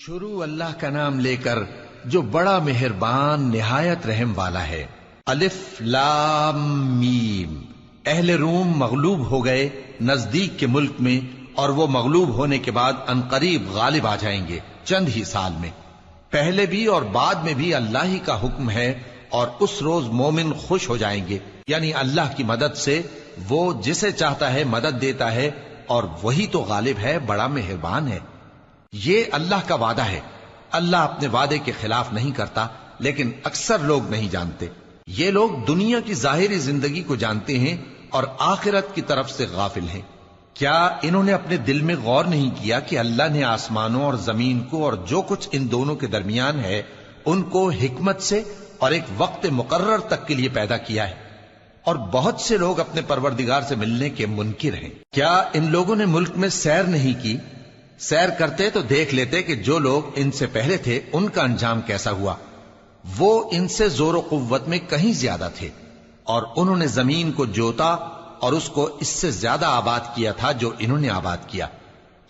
شروع اللہ کا نام لے کر جو بڑا مہربان نہایت رحم والا ہے۔ الف لام میم۔ اہل روم مغلوب ہو گئے نزدیک کے ملک میں، اور وہ مغلوب ہونے کے بعد عنقریب غالب آ جائیں گے چند ہی سال میں۔ پہلے بھی اور بعد میں بھی اللہ ہی کا حکم ہے، اور اس روز مومن خوش ہو جائیں گے، یعنی اللہ کی مدد سے وہ جسے چاہتا ہے مدد دیتا ہے، اور وہی تو غالب ہے، بڑا مہربان ہے۔ یہ اللہ کا وعدہ ہے۔ اللہ اپنے وعدے کے خلاف نہیں کرتا، لیکن اکثر لوگ نہیں جانتے۔ یہ لوگ دنیا کی ظاہری زندگی کو جانتے ہیں اور آخرت کی طرف سے غافل ہیں۔ کیا انہوں نے اپنے دل میں غور نہیں کیا کہ اللہ نے آسمانوں اور زمین کو اور جو کچھ ان دونوں کے درمیان ہے ان کو حکمت سے اور ایک وقت مقرر تک کے لیے پیدا کیا ہے، اور بہت سے لوگ اپنے پروردگار سے ملنے کے منکر ہیں۔ کیا ان لوگوں نے ملک میں سیر نہیں کی؟ سیر کرتے تو دیکھ لیتے کہ جو لوگ ان سے پہلے تھے ان کا انجام کیسا ہوا۔ وہ ان سے زور و قوت میں کہیں زیادہ تھے، اور انہوں نے زمین کو جوتا اور اس کو اس سے زیادہ آباد کیا تھا جو انہوں نے آباد کیا،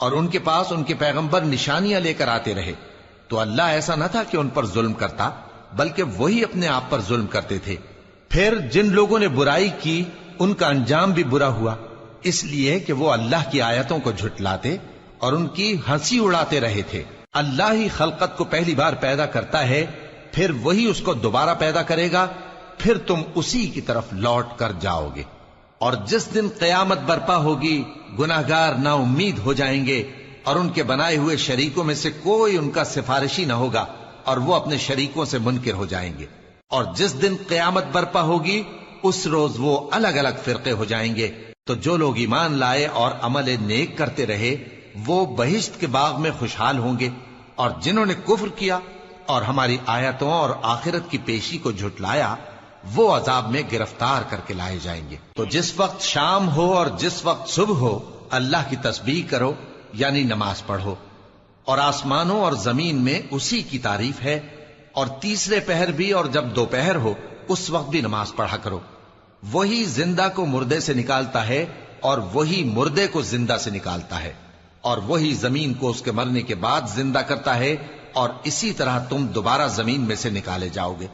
اور ان کے پاس ان کے پیغمبر نشانیاں لے کر آتے رہے۔ تو اللہ ایسا نہ تھا کہ ان پر ظلم کرتا، بلکہ وہی اپنے آپ پر ظلم کرتے تھے۔ پھر جن لوگوں نے برائی کی ان کا انجام بھی برا ہوا، اس لیے کہ وہ اللہ کی آیتوں کو جھٹلاتے اور ان کی ہنسی اڑاتے رہے تھے۔ اللہ ہی خلقت کو پہلی بار پیدا کرتا ہے، پھر وہی اس کو دوبارہ پیدا کرے گا، پھر تم اسی کی طرف لوٹ کر جاؤ گے۔ اور جس دن قیامت برپا ہوگی گناہگار نا امید ہو جائیں گے، اور ان کے بنائے ہوئے شریکوں میں سے کوئی ان کا سفارشی نہ ہوگا، اور وہ اپنے شریکوں سے منکر ہو جائیں گے۔ اور جس دن قیامت برپا ہوگی اس روز وہ الگ الگ فرقے ہو جائیں گے۔ تو جو لوگ ایمان لائے اور عمل نیک کرتے رہے وہ بہشت کے باغ میں خوشحال ہوں گے، اور جنہوں نے کفر کیا اور ہماری آیتوں اور آخرت کی پیشی کو جھٹلایا وہ عذاب میں گرفتار کر کے لائے جائیں گے۔ تو جس وقت شام ہو اور جس وقت صبح ہو اللہ کی تسبیح کرو، یعنی نماز پڑھو، اور آسمانوں اور زمین میں اسی کی تعریف ہے، اور تیسرے پہر بھی اور جب دوپہر ہو اس وقت بھی نماز پڑھا کرو۔ وہی زندہ کو مردے سے نکالتا ہے اور وہی مردے کو زندہ سے نکالتا ہے، اور وہی زمین کو اس کے مرنے کے بعد زندہ کرتا ہے، اور اسی طرح تم دوبارہ زمین میں سے نکالے جاؤ گے۔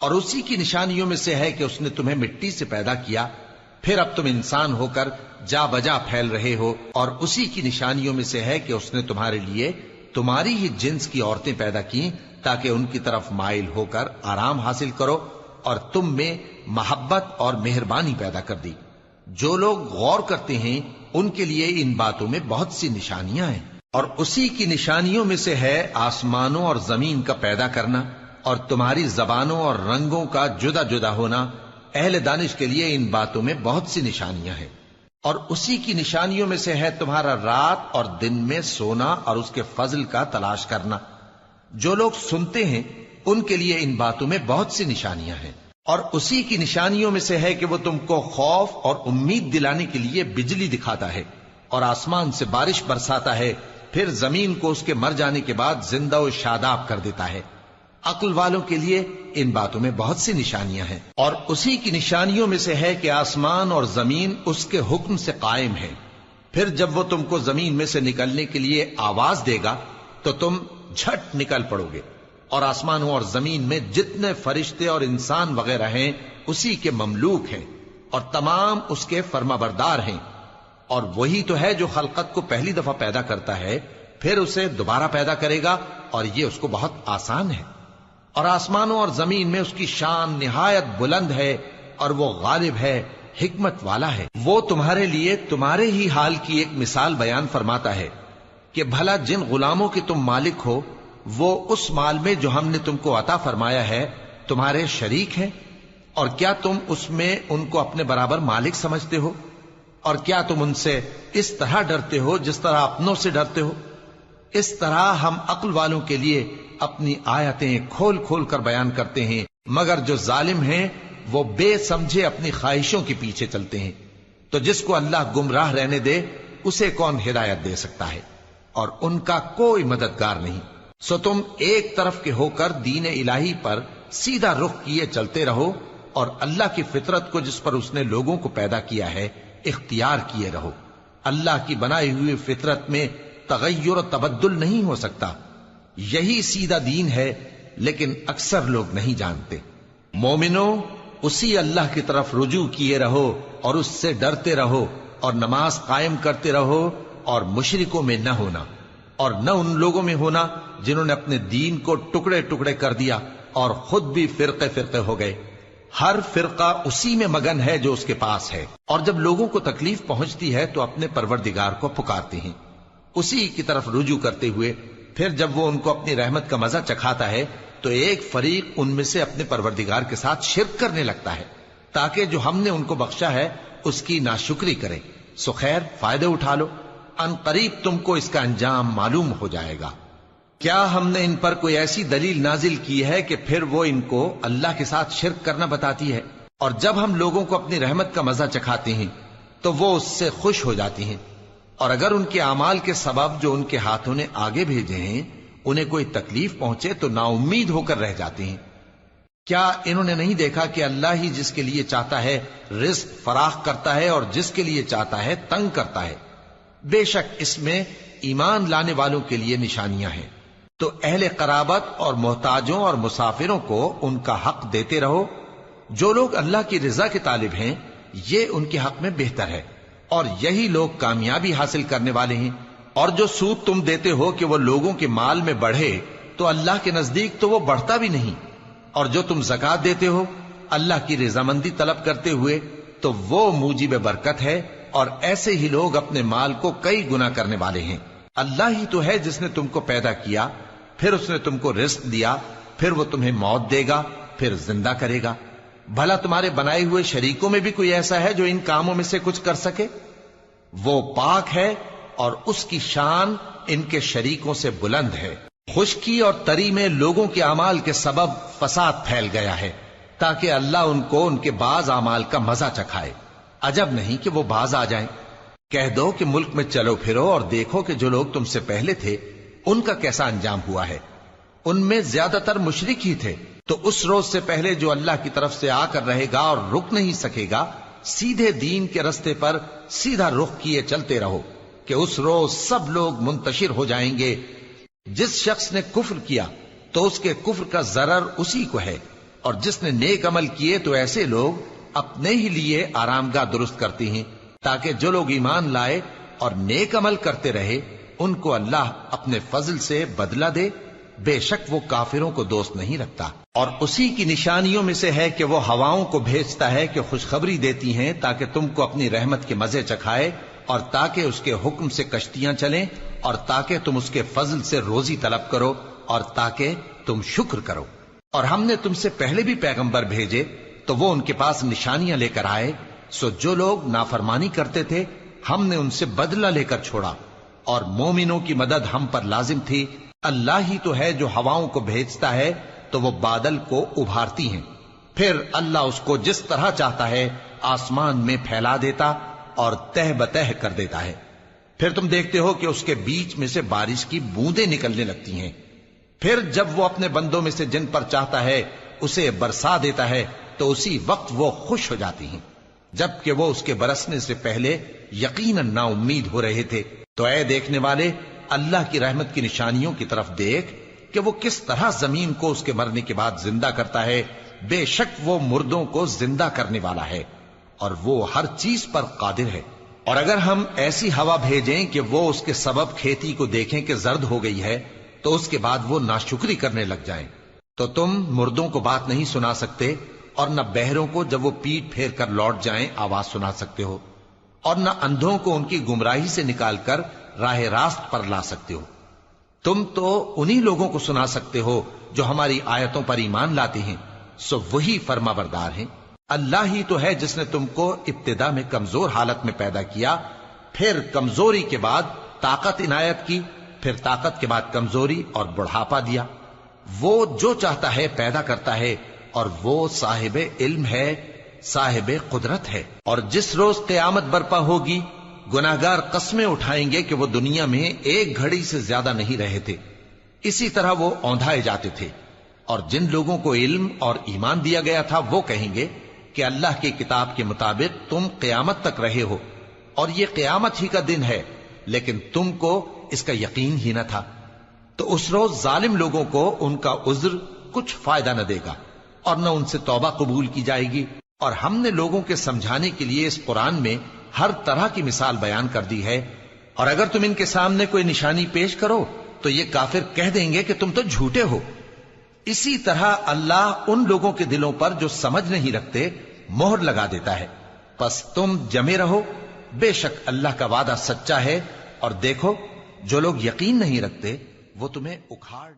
اور اسی کی نشانیوں میں سے ہے کہ اس نے تمہیں مٹی سے پیدا کیا، پھر اب تم انسان ہو کر جا بجا پھیل رہے ہو، اور اسی کی نشانیوں میں سے ہے کہ اس نے تمہارے لیے تمہاری ہی جنس کی عورتیں پیدا کی تاکہ ان کی طرف مائل ہو کر آرام حاصل کرو، اور تم میں محبت اور مہربانی پیدا کر دی۔ جو لوگ غور کرتے ہیں ان کے لیے ان باتوں میں بہت سی نشانیاں ہیں۔ اور اسی کی نشانیوں میں سے ہے آسمانوں اور زمین کا پیدا کرنا، اور تمہاری زبانوں اور رنگوں کا جدا جدا ہونا۔ اہل دانش کے لیے ان باتوں میں بہت سی نشانیاں ہیں۔ اور اسی کی نشانیوں میں سے ہے تمہارا رات اور دن میں سونا اور اس کے فضل کا تلاش کرنا۔ جو لوگ سنتے ہیں ان کے لیے ان باتوں میں بہت سی نشانیاں ہیں۔ اور اسی کی نشانیوں میں سے ہے کہ وہ تم کو خوف اور امید دلانے کے لیے بجلی دکھاتا ہے، اور آسمان سے بارش برساتا ہے، پھر زمین کو اس کے مر جانے کے بعد زندہ و شاداب کر دیتا ہے۔ عقل والوں کے لیے ان باتوں میں بہت سی نشانیاں ہیں۔ اور اسی کی نشانیوں میں سے ہے کہ آسمان اور زمین اس کے حکم سے قائم ہے، پھر جب وہ تم کو زمین میں سے نکلنے کے لیے آواز دے گا تو تم جھٹ نکل پڑو گے۔ اور آسمانوں اور زمین میں جتنے فرشتے اور انسان وغیرہ ہیں اسی کے مملوک ہیں، اور تمام اس کے فرما بردار ہیں۔ اور وہی تو ہے جو خلقت کو پہلی دفعہ پیدا کرتا ہے، پھر اسے دوبارہ پیدا کرے گا، اور یہ اس کو بہت آسان ہے۔ اور آسمانوں اور زمین میں اس کی شان نہایت بلند ہے، اور وہ غالب ہے، حکمت والا ہے۔ وہ تمہارے لیے تمہارے ہی حال کی ایک مثال بیان فرماتا ہے کہ بھلا جن غلاموں کے تم مالک ہو وہ اس مال میں جو ہم نے تم کو عطا فرمایا ہے تمہارے شریک ہیں، اور کیا تم اس میں ان کو اپنے برابر مالک سمجھتے ہو؟ اور کیا تم ان سے اس طرح ڈرتے ہو جس طرح اپنوں سے ڈرتے ہو؟ اس طرح ہم عقل والوں کے لیے اپنی آیتیں کھول کھول کر بیان کرتے ہیں، مگر جو ظالم ہیں وہ بے سمجھے اپنی خواہشوں کے پیچھے چلتے ہیں۔ تو جس کو اللہ گمراہ رہنے دے اسے کون ہدایت دے سکتا ہے، اور ان کا کوئی مددگار نہیں۔ سو تم ایک طرف کے ہو کر دین الہی پر سیدھا رخ کیے چلتے رہو، اور اللہ کی فطرت کو جس پر اس نے لوگوں کو پیدا کیا ہے اختیار کیے رہو۔ اللہ کی بنائی ہوئی فطرت میں تغیر و تبدل نہیں ہو سکتا۔ یہی سیدھا دین ہے، لیکن اکثر لوگ نہیں جانتے۔ مومنو، اسی اللہ کی طرف رجوع کیے رہو اور اس سے ڈرتے رہو، اور نماز قائم کرتے رہو، اور مشرکوں میں نہ ہونا، اور نہ ان لوگوں میں ہونا جنہوں نے اپنے دین کو ٹکڑے ٹکڑے کر دیا اور خود بھی فرقے فرقے ہو گئے۔ ہر فرقہ اسی میں مگن ہے جو اس کے پاس ہے، اور جب لوگوں کو تکلیف پہنچتی ہے تو اپنے پروردگار کو پکارتے ہیں، اسی کی طرف رجوع کرتے ہوئے۔ پھر جب وہ ان کو اپنی رحمت کا مزہ چکھاتا ہے تو ایک فریق ان میں سے اپنے پروردگار کے ساتھ شرک کرنے لگتا ہے، تاکہ جو ہم نے ان کو بخشا ہے اس کی ناشکری کرے۔ سو خیر، فائدے اٹھا لو، ان قریب تم کو اس کا انجام معلوم ہو جائے گا۔ کیا ہم نے ان پر کوئی ایسی دلیل نازل کی ہے کہ پھر وہ ان کو اللہ کے ساتھ شرک کرنا بتاتی ہے؟ اور جب ہم لوگوں کو اپنی رحمت کا مزہ چکھاتے ہیں تو وہ اس سے خوش ہو جاتی ہیں، اور اگر ان کے اعمال کے سبب جو ان کے ہاتھوں نے آگے بھیجے ہیں انہیں کوئی تکلیف پہنچے تو نا امید ہو کر رہ جاتے ہیں۔ کیا انہوں نے نہیں دیکھا کہ اللہ ہی جس کے لیے چاہتا ہے رزق فراخ کرتا ہے اور جس کے لیے چاہتا ہے تنگ کرتا ہے؟ بے شک اس میں ایمان لانے والوں کے لیے نشانیاں ہیں۔ تو اہل قرابت اور محتاجوں اور مسافروں کو ان کا حق دیتے رہو۔ جو لوگ اللہ کی رضا کے طالب ہیں یہ ان کے حق میں بہتر ہے، اور یہی لوگ کامیابی حاصل کرنے والے ہیں۔ اور جو سود تم دیتے ہو کہ وہ لوگوں کے مال میں بڑھے تو اللہ کے نزدیک تو وہ بڑھتا بھی نہیں، اور جو تم زکوٰۃ دیتے ہو اللہ کی رضامندی طلب کرتے ہوئے تو وہ موجب برکت ہے، اور ایسے ہی لوگ اپنے مال کو کئی گنا کرنے والے ہیں۔ اللہ ہی تو ہے جس نے تم کو پیدا کیا، پھر اس نے تم کو رزق دیا، پھر وہ تمہیں موت دے گا، پھر زندہ کرے گا۔ بھلا تمہارے بنائے ہوئے شریکوں میں بھی کوئی ایسا ہے جو ان کاموں میں سے کچھ کر سکے؟ وہ پاک ہے اور اس کی شان ان کے شریکوں سے بلند ہے۔ خشکی اور تری میں لوگوں کے اعمال کے سبب فساد پھیل گیا ہے، تاکہ اللہ ان کو ان کے بعض اعمال کا مزہ چکھائے۔ عجب نہیں کہ وہ باز آ جائیں۔ کہہ دو کہ ملک میں چلو پھرو اور دیکھو کہ جو لوگ تم سے پہلے تھے ان کا کیسا انجام ہوا ہے۔ ان میں زیادہ تر مشرک ہی تھے۔ تو اس روز سے پہلے جو اللہ کی طرف سے آ کر رہے گا اور رک نہیں سکے گا، سیدھے دین کے رستے پر سیدھا رخ کیے چلتے رہو، کہ اس روز سب لوگ منتشر ہو جائیں گے۔ جس شخص نے کفر کیا تو اس کے کفر کا ضرر اسی کو ہے، اور جس نے نیک عمل کیے تو ایسے لوگ اپنے ہی لیے آرامگاہ درست کرتے ہیں، تاکہ جو لوگ ایمان لائے اور نیک عمل کرتے رہے ان کو اللہ اپنے فضل سے بدلہ دے۔ بے شک وہ کافروں کو دوست نہیں رکھتا۔ اور اسی کی نشانیوں میں سے ہے کہ وہ ہواؤں کو بھیجتا ہے کہ خوشخبری دیتی ہیں تاکہ تم کو اپنی رحمت کے مزے چکھائے، اور تاکہ اس کے حکم سے کشتیاں چلیں، اور تاکہ تم اس کے فضل سے روزی طلب کرو، اور تاکہ تم شکر کرو۔ اور ہم نے تم سے پہلے بھی پیغمبر بھیجے تو وہ ان کے پاس نشانیاں لے کر آئے، سو جو لوگ نافرمانی کرتے تھے ہم نے ان سے بدلہ لے کر چھوڑا، اور مومنوں کی مدد ہم پر لازم تھی۔ اللہ ہی تو ہے جو ہواؤں کو بھیجتا ہے تو وہ بادل کو ابھارتی ہیں، پھر اللہ اس کو جس طرح چاہتا ہے آسمان میں پھیلا دیتا اور تہ بتہ کر دیتا ہے۔ پھر تم دیکھتے ہو کہ اس کے بیچ میں سے بارش کی بوندیں نکلنے لگتی ہیں، پھر جب وہ اپنے بندوں میں سے جن پر چاہتا ہے اسے برسا دیتا ہے تو اسی وقت وہ خوش ہو جاتی ہیں، جبکہ وہ اس کے برسنے سے پہلے یقیناً نا امید ہو رہے تھے۔ تو اے دیکھنے والے، اللہ کی رحمت کی نشانیوں کی طرف دیکھ کہ وہ کس طرح زمین کو اس کے مرنے کے بعد زندہ کرتا ہے۔ بے شک وہ مردوں کو زندہ کرنے والا ہے اور وہ ہر چیز پر قادر ہے۔ اور اگر ہم ایسی ہوا بھیجیں کہ وہ اس کے سبب کھیتی کو دیکھیں کہ زرد ہو گئی ہے تو اس کے بعد وہ ناشکری کرنے لگ جائیں، تو تم مردوں کو بات نہیں سنا سکتے، اور نہ بہروں کو جب وہ پیٹ پھیر کر لوٹ جائیں آواز سنا سکتے ہو، اور نہ اندھوں کو ان کی گمراہی سے نکال کر راہ راست پر لا سکتے ہو۔ تم تو انہی لوگوں کو سنا سکتے ہو جو ہماری آیتوں پر ایمان لاتے ہیں، سو وہی فرما بردار ہیں۔ اللہ ہی تو ہے جس نے تم کو ابتدا میں کمزور حالت میں پیدا کیا، پھر کمزوری کے بعد طاقت عنایت کی، پھر طاقت کے بعد کمزوری اور بڑھاپا دیا۔ وہ جو چاہتا ہے پیدا کرتا ہے، اور وہ صاحب علم ہے، صاحب قدرت ہے۔ اور جس روز قیامت برپا ہوگی گناہگار قسمیں اٹھائیں گے کہ وہ دنیا میں ایک گھڑی سے زیادہ نہیں رہے تھے، اسی طرح وہ اوندھائے جاتے تھے۔ اور جن لوگوں کو علم اور ایمان دیا گیا تھا وہ کہیں گے کہ اللہ کی کتاب کے مطابق تم قیامت تک رہے ہو، اور یہ قیامت ہی کا دن ہے، لیکن تم کو اس کا یقین ہی نہ تھا۔ تو اس روز ظالم لوگوں کو ان کا عذر کچھ فائدہ نہ دے گا اور نہ ان سے توبہ قبول کی جائے گی. اور ہم نے لوگوں کے سمجھانے کے لیے اس قرآن میں ہر طرح کی مثال بیان کر دی ہے، اور اگر تم ان کے سامنے کوئی نشانی پیش کرو تو یہ کافر کہہ دیں گے کہ تم تو جھوٹے ہو. اسی طرح اللہ ان لوگوں کے دلوں پر جو سمجھ نہیں رکھتے مہر لگا دیتا ہے. پس تم جمے رہو، بے شک اللہ کا وعدہ سچا ہے، اور دیکھو جو لوگ یقین نہیں رکھتے وہ تمہیں اکھاڑ